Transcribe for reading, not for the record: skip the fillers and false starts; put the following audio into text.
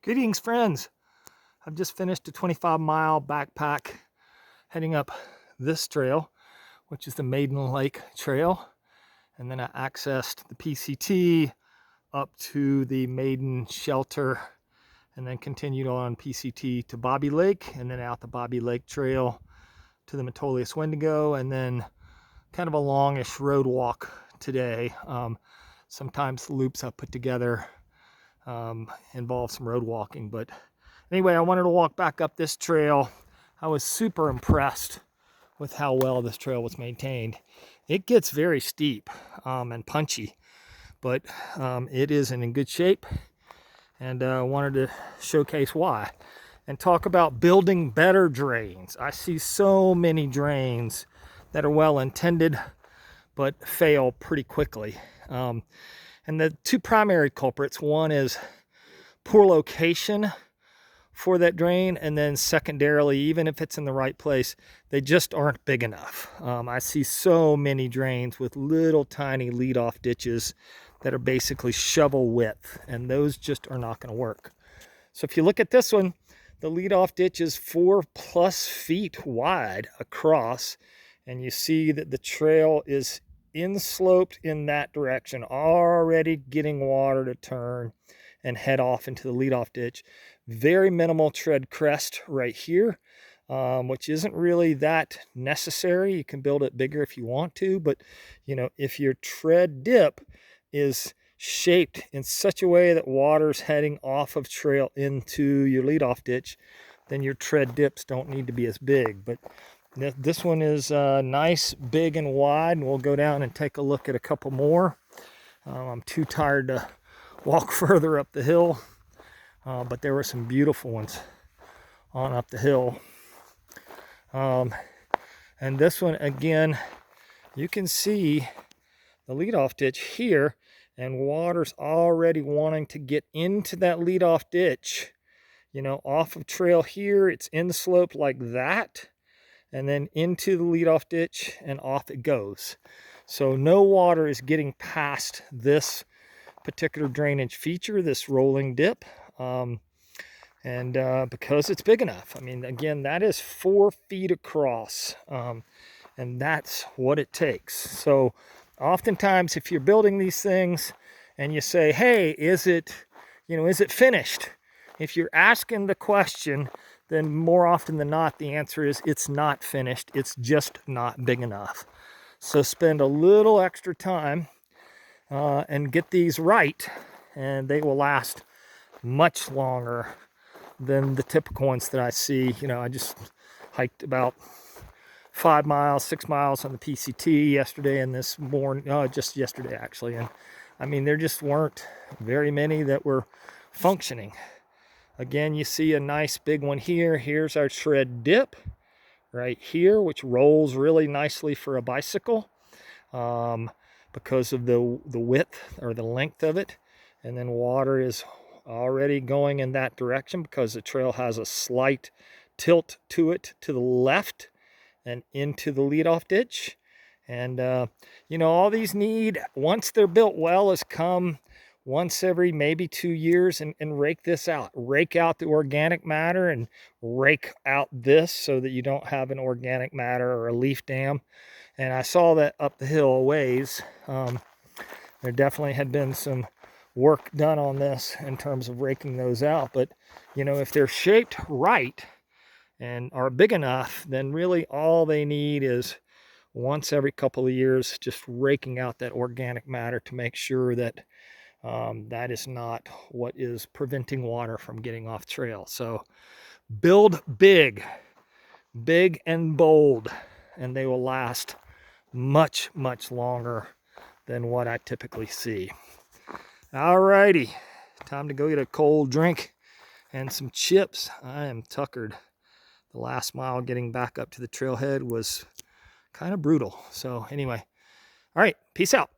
Greetings, friends. I've just finished a 25-mile backpack heading up this trail, which is the Maiden Lake Trail. And then I accessed the PCT up to the Maiden Shelter and then continued on PCT to Bobby Lake and then out the Bobby Lake Trail to the Metolius Wendigo, and then kind of a longish road walk today. Sometimes the loops I've put together involve some road walking, but anyway, I wanted to walk back up this trail. I was super impressed with how well this trail was maintained. It gets very steep and punchy, but it is in good shape, and I wanted to showcase why and talk about building better drains. I see so many drains that are well intended but fail pretty quickly. And the two primary culprits, one is poor location for that drain, and then secondarily, even if it's in the right place, they just aren't big enough. I see so many drains with little tiny lead-off ditches that are basically shovel width, and those just are not going to work. So if you look at this one, the lead-off ditch is 4+ feet wide across, and you see that the trail is insloped in that direction, already getting water to turn and head off into the leadoff ditch. Very minimal tread crest right here, which isn't really that necessary. You can build it bigger if you want to, but you know, if your tread dip is shaped in such a way that water's heading off of trail into your leadoff ditch, then your tread dips don't need to be as big. But this one is nice, big, and wide, and we'll go down and take a look at a couple more. I'm too tired to walk further up the hill, but there were some beautiful ones on up the hill. And this one, again, you can see the leadoff ditch here, and water's already wanting to get into that leadoff ditch. You know, off of trail here, it's insloped like that, and then into the leadoff ditch, and off it goes. So no water is getting past this particular drainage feature, this rolling dip, because it's big enough. I mean, again, that is 4 feet across, and that's what it takes. So oftentimes, if you're building these things and you say, hey, is it finished? If you're asking the question, then more often than not, the answer is it's not finished. It's just not big enough. So spend a little extra time and get these right, and they will last much longer than the typical ones that I see. You know, I just hiked about 5 miles, 6 miles on the PCT yesterday and this morning, just yesterday actually. And I mean, there just weren't very many that were functioning. Again, you see a nice big one here. Here's our tread dip right here, which rolls really nicely for a bicycle because of the width or the length of it. And then water is already going in that direction because the trail has a slight tilt to it to the left and into the leadoff ditch. And you know, all these need, once they're built well, is come once every maybe 2 years and rake this out. Rake out the organic matter and rake out this so that you don't have an organic matter or a leaf dam. And I saw that up the hill a ways. There definitely had been some work done on this in terms of raking those out. But you know, if they're shaped right and are big enough, then really all they need is once every couple of years just raking out that organic matter to make sure that that is not what is preventing water from getting off trail. So build big and bold, and they will last much longer than what I typically see. Alrighty, time to go get a cold drink and some chips. I am tuckered. The last mile getting back up to the trailhead was kind of brutal. So anyway, all right, peace out.